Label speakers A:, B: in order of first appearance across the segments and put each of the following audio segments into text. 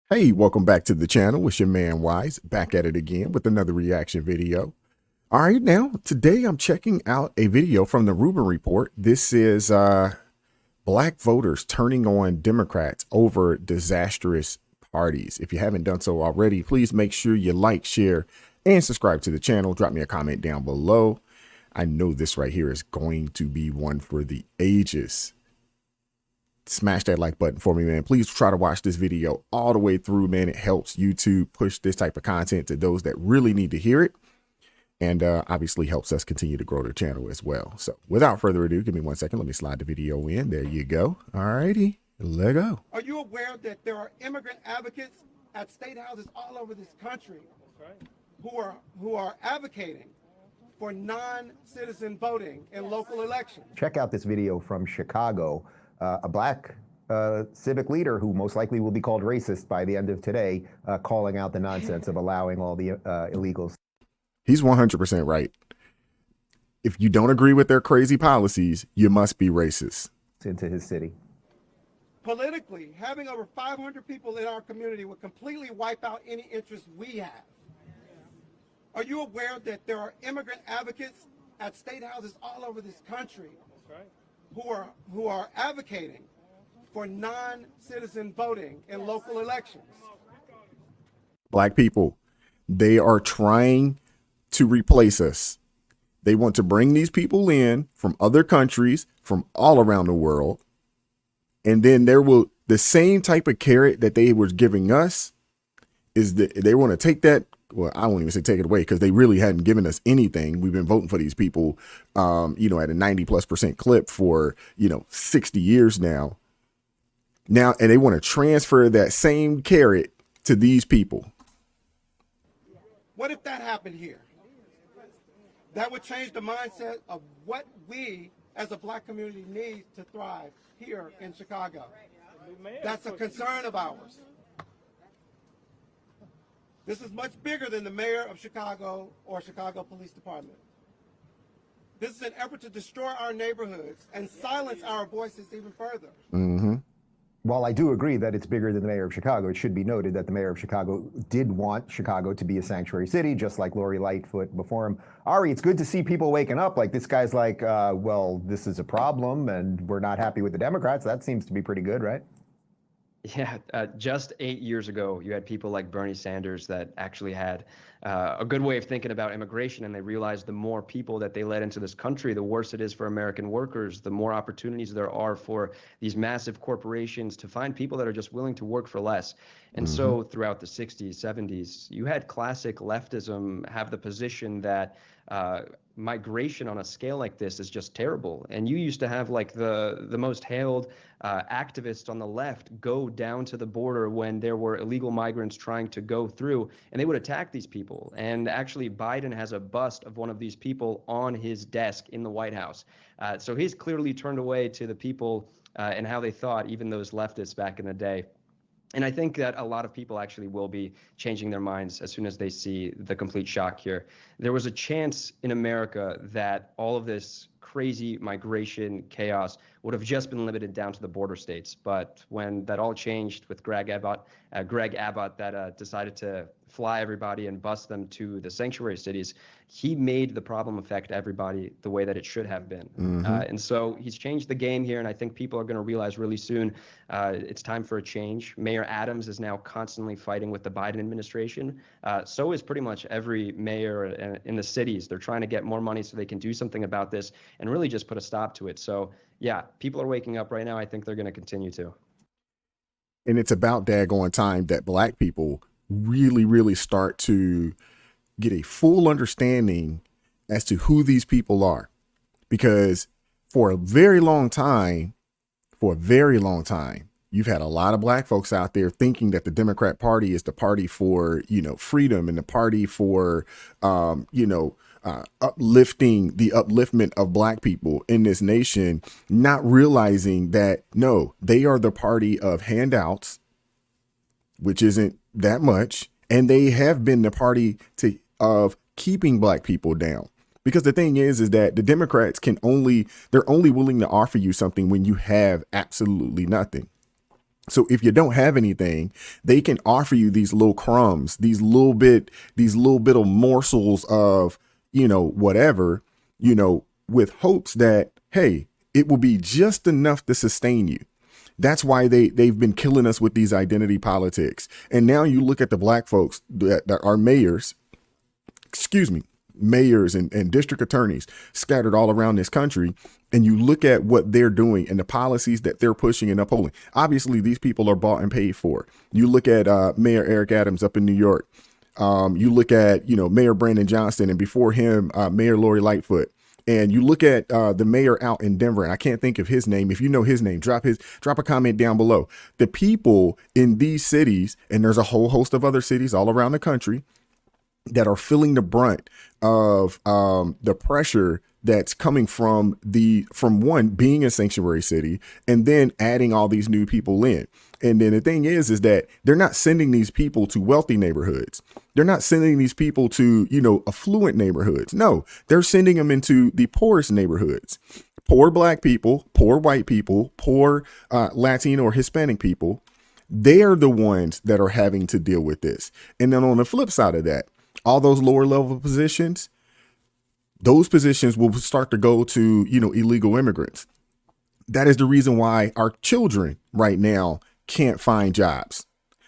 A: Hey, welcome back to the channel. It's your man Wise, back at it again with another reaction video. All right, now today I'm checking out a video from the Rubin Report. This is Black voters turning on Democrats over disastrous parties. If you haven't done so already, please make sure you like, share, and subscribe to the channel. Drop me a comment down below. I know this right here is going to be one for the ages. Smash that like button for me, man. Please try to watch this video all the way through, man. It helps YouTube push this type of content to those that really need to hear it, and obviously helps us continue to grow the channel as well. So without further ado, give me 1 second. Let me slide the video in. There you go. All righty, let go.
B: Are you aware that there are immigrant advocates at state houses all over this country who are advocating for non-citizen voting in local elections?
C: Check out this video from Chicago. A black civic leader who most likely will be called racist by the end of today, calling out the nonsense of allowing all the illegals.
A: He's 100% right. If you don't agree with their crazy policies, you must be racist.
C: Into his city.
B: Politically, having over 500 people in our community would completely wipe out any interest we have. Are you aware that there are immigrant advocates at state houses all over this country who are advocating for non-citizen voting in local elections?
A: Black people, they are trying to replace us. They want to bring these people in from other countries, from all around the world. And then the same type of carrot that they were giving us is that they want to take that. Well, I won't even say take it away, because they really hadn't given us anything. We've been voting for these people, at a 90+% clip for, 60 years now. And they want to transfer that same carrot to these people.
B: What if that happened here? That would change the mindset of what we as a black community need to thrive here in Chicago. That's a concern of ours. This is much bigger than the mayor of Chicago or Chicago Police Department. This is an effort to destroy our neighborhoods and silence our voices even further.
A: Mm-hmm.
C: While I do agree that it's bigger than the mayor of Chicago, it should be noted that the mayor of Chicago did want Chicago to be a sanctuary city, just like Lori Lightfoot before him. Ari, it's good to see people waking up. Like, this guy's like, well, this is a problem and we're not happy with the Democrats. That seems to be pretty good, right?
D: Yeah, just 8 years ago, you had people like Bernie Sanders that actually had a good way of thinking about immigration, and they realized the more people that they let into this country, the worse it is for American workers, the more opportunities there are for these massive corporations to find people that are just willing to work for less. And so throughout the 60s, 70s, you had classic leftism have the position that migration on a scale like this is just terrible. And you used to have like the most hailed activists on the left go down to the border when there were illegal migrants trying to go through, and they would attack these people. And actually, Biden has a bust of one of these people on his desk in the White House. So he's clearly turned away to the people and how they thought, even those leftists back in the day. And I think that a lot of people actually will be changing their minds as soon as they see the complete shock here. There was a chance in America that all of this crazy migration chaos would have just been limited down to the border states. But when that all changed with Greg Abbott that decided to fly everybody and bus them to the sanctuary cities, he made the problem affect everybody the way that it should have been. And so he's changed the game here, and I think people are going to realize really soon it's time for a change. Mayor Adams is now constantly fighting with the Biden administration. So is pretty much every mayor in the cities. They're trying to get more money so they can do something about this and really just put a stop to it. So yeah, people are waking up right now. I think they're going to continue to.
A: And it's about daggone time that black people really start to get a full understanding as to who these people are. Because for a very long time, you've had a lot of black folks out there thinking that the Democrat Party is the party for, freedom and the party for, uplifting the upliftment of black people in this nation, not realizing that, no, they are the party of handouts, which isn't that much. And they have been the party of keeping black people down. Because the thing is that the Democrats they're only willing to offer you something when you have absolutely nothing. So if you don't have anything, they can offer you these little crumbs, these little bit of morsels of, whatever, with hopes that, hey, it will be just enough to sustain you. That's why they've been killing us with these identity politics. And now you look at the black folks that are mayors, excuse me, mayors and district attorneys scattered all around this country, and you look at what they're doing and the policies that they're pushing and upholding. Obviously, these people are bought and paid for. You look at Mayor Eric Adams up in New York. You look at, Mayor Brandon Johnston, and before him, Mayor Lori Lightfoot. And you look at the mayor out in Denver, and I can't think of his name. If you know his name, drop a comment down below. The people in these cities, and there's a whole host of other cities all around the country that are feeling the brunt of the pressure that's coming from one, being a sanctuary city, and then adding all these new people in. And then the thing is that they're not sending these people to wealthy neighborhoods. They're not sending these people to, affluent neighborhoods. No, they're sending them into the poorest neighborhoods. Poor black people, poor white people, poor Latino or Hispanic people. They're the ones that are having to deal with this. And then on the flip side of that, all those lower level positions, those positions will start to go to, illegal immigrants. That is the reason why our children right now can't find jobs.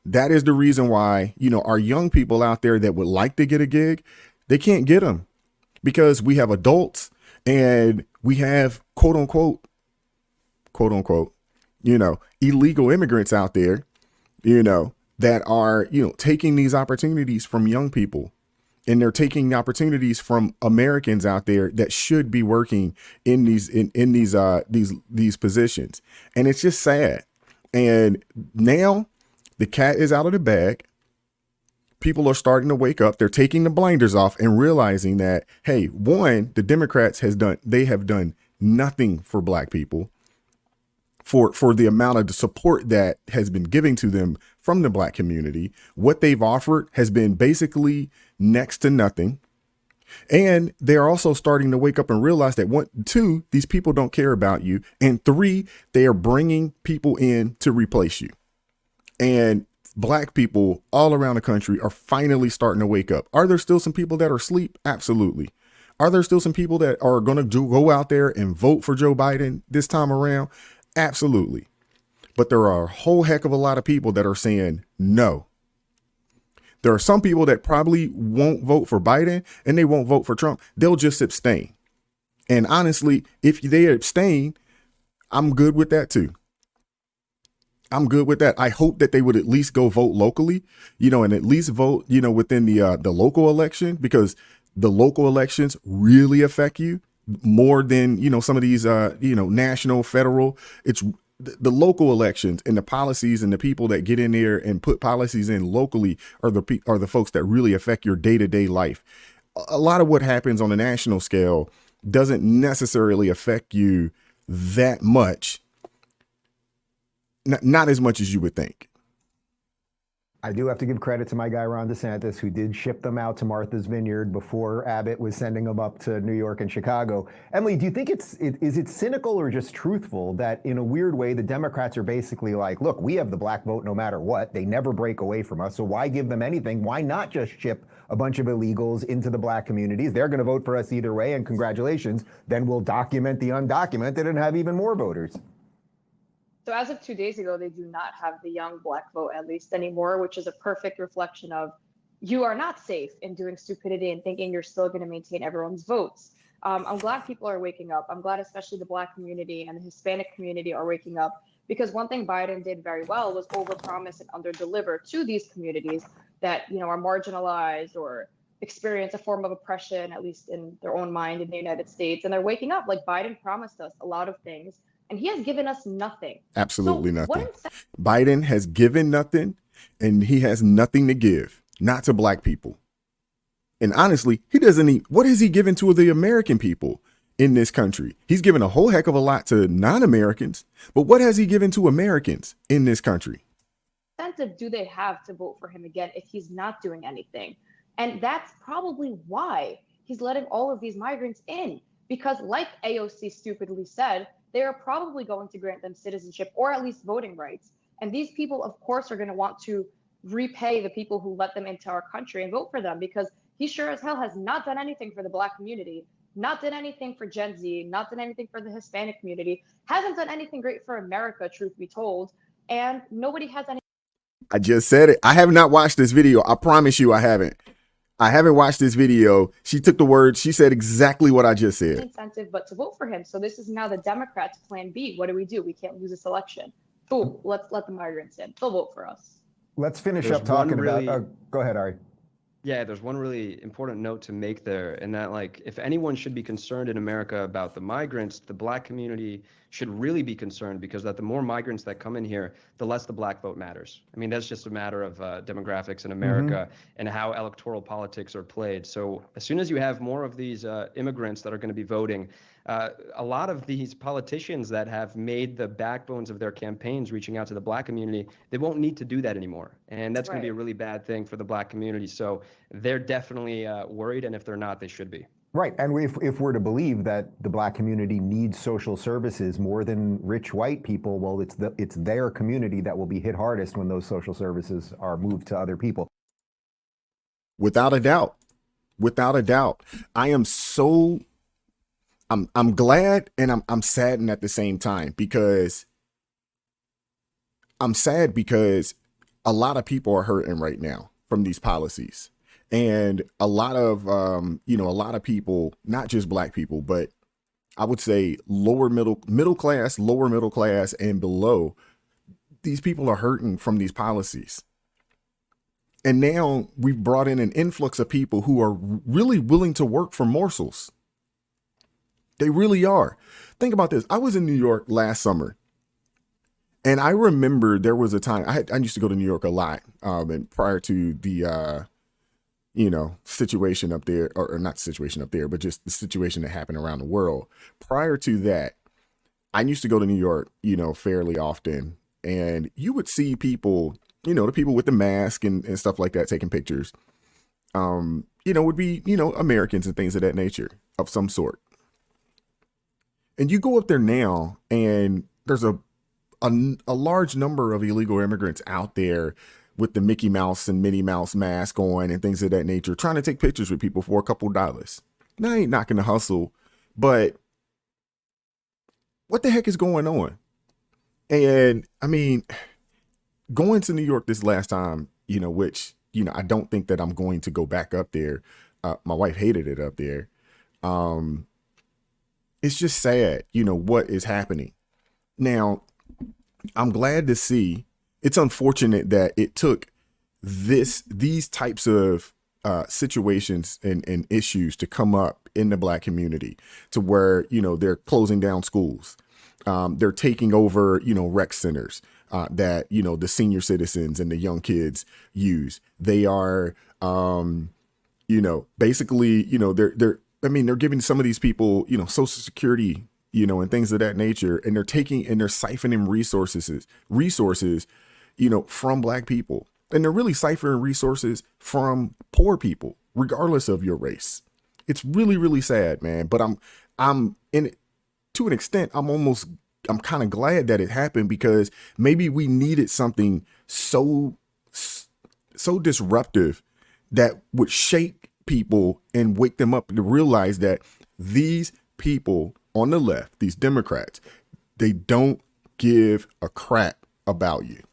A: That is the reason why, our young people out there that would like to get a gig, they can't get them because we have adults and we have quote unquote, illegal immigrants out there, that are, taking these opportunities from young people. And they're taking opportunities from Americans out there that should be working in these positions. And it's just sad. And now the cat is out of the bag. People are starting to wake up. They're taking the blinders off and realizing that, hey, one, the Democrats have done nothing for black people. For the amount of the support that has been given to them from the black community. What they've offered has been basically next to nothing. And they're also starting to wake up and realize that 1, 2, these people don't care about you. And 3, they are bringing people in to replace you. And black people all around the country are finally starting to wake up. Are there still some people that are asleep? Absolutely. Are there still some people that are going to go out there and vote for Joe Biden this time around? Absolutely. But there are a whole heck of a lot of people that are saying no. There are some people that probably won't vote for Biden and they won't vote for Trump. They'll just abstain. And honestly, if they abstain, I'm good with that too. I'm good with that. I hope that they would at least go vote locally, and at least vote, within the local election, because the local elections really affect you more than, some of these, national, federal. It's the local elections and the policies and the people that get in there and put policies in locally are the folks that really affect your day-to-day life. A lot of what happens on a national scale doesn't necessarily affect you that much. Not as much as you would think.
C: I do have to give credit to my guy, Ron DeSantis, who did ship them out to Martha's Vineyard before Abbott was sending them up to New York and Chicago. Emily, do you think is it cynical or just truthful that in a weird way, the Democrats are basically like, look, we have the black vote no matter what. They never break away from us. So why give them anything? Why not just ship a bunch of illegals into the black communities? They're going to vote for us either way. And congratulations. Then we'll document the undocumented and have even more voters.
E: So as of 2 days ago, they do not have the young black vote at least anymore, which is a perfect reflection of you are not safe in doing stupidity and thinking you're still going to maintain everyone's votes. I'm glad people are waking up. I'm glad especially the black community and the Hispanic community are waking up, because one thing Biden did very well was overpromise and underdeliver to these communities that, are marginalized or experience a form of oppression, at least in their own mind in the United States. And they're waking up. Like, Biden promised us a lot of things, and he has given us nothing.
A: Absolutely nothing. Biden has given nothing, and he has nothing to give, not to black people. And honestly, he doesn't what has he given to the American people in this country? He's given a whole heck of a lot to non-Americans, but what has he given to Americans in this country?
E: Incentive do they have to vote for him again if he's not doing anything? And that's probably why he's letting all of these migrants in, because like AOC stupidly said, they are probably going to grant them citizenship or at least voting rights. And these people, of course, are going to want to repay the people who let them into our country and vote for them, because he sure as hell has not done anything for the Black community, not done anything for Gen Z, not done anything for the Hispanic community, hasn't done anything great for America, truth be told. And nobody has any.
A: I just said it. I have not watched this video. I promise you I haven't. I haven't watched this video. She took the words. She said exactly what I just said.
E: Incentive but to vote for him. So this is now the Democrats' plan B. What do? We can't lose this election. Boom, let's let the migrants in. They'll vote for us.
C: Let's finish
D: There's
C: up talking
D: really,
C: about. Go ahead, Ari.
D: Yeah, there's one really important note to make there, and that, like, if anyone should be concerned in America about the migrants, the Black community should really be concerned, because that the more migrants that come in here, the less the Black vote matters. I mean, that's just a matter of demographics in America and how electoral politics are played. So as soon as you have more of these immigrants that are going to be voting, a lot of these politicians that have made the backbones of their campaigns reaching out to the Black community, they won't need to do that anymore. And that's going to be a really bad thing for the Black community. So they're definitely worried. And if they're not, they should be.
C: Right. And if we're to believe that the Black community needs social services more than rich white people, well, it's their community that will be hit hardest when those social services are moved to other people.
A: Without a doubt. Without a doubt. I'm glad and I'm saddened at the same time, because I'm sad because a lot of people are hurting right now from these policies. And a lot of, a lot of people, not just Black people, but I would say middle class, lower middle class and below, these people are hurting from these policies. And now we've brought in an influx of people who are really willing to work for morsels. They really are. Think about this. I was in New York last summer, and I remember there was a time I used to go to New York a lot. And prior to the, situation up there, or not situation up there, but just the situation that happened around the world. Prior to that, I used to go to New York, fairly often, and you would see people, the people with the mask and stuff like that taking pictures, would be, Americans and things of that nature of some sort. And you go up there now, and there's a large number of illegal immigrants out there with the Mickey Mouse and Minnie Mouse mask on and things of that nature, trying to take pictures with people for a couple dollars. Now, I ain't knocking the hustle, but what the heck is going on? And I mean, going to New York this last time, which, I don't think that I'm going to go back up there. My wife hated it up there. It's just sad, what is happening. Now, I'm glad to see. It's unfortunate that it took these types of situations and issues to come up in the Black community, to where, they're closing down schools. They're taking over, rec centers that, the senior citizens and the young kids use. They are, basically, they're giving some of these people, Social Security, and things of that nature. And they're siphoning resources, from Black people. And they're really siphoning resources from poor people, regardless of your race. It's really, really sad, man. But I'm in it to an extent. I'm kind of glad that it happened, because maybe we needed something so disruptive that would shake people and wake them up to realize that these people on the left, these Democrats, they don't give a crap about you.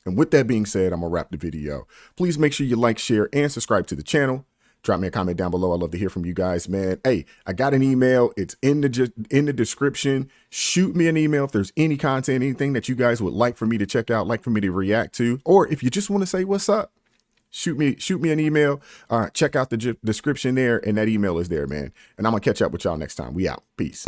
A: And with that being said, I'm gonna wrap the video. Please make sure you like, share, and subscribe to the channel. Drop me a comment down below. I'd love to hear from you guys, man. Hey, I got an email. It's in the description. Shoot me an email if there's any content, anything that you guys would like for me to check out, like for me to react to, or if you just want to say what's up, shoot me an email. Check out the description there, and that email is there, man. And I'm gonna catch up with y'all next time. We out. Peace.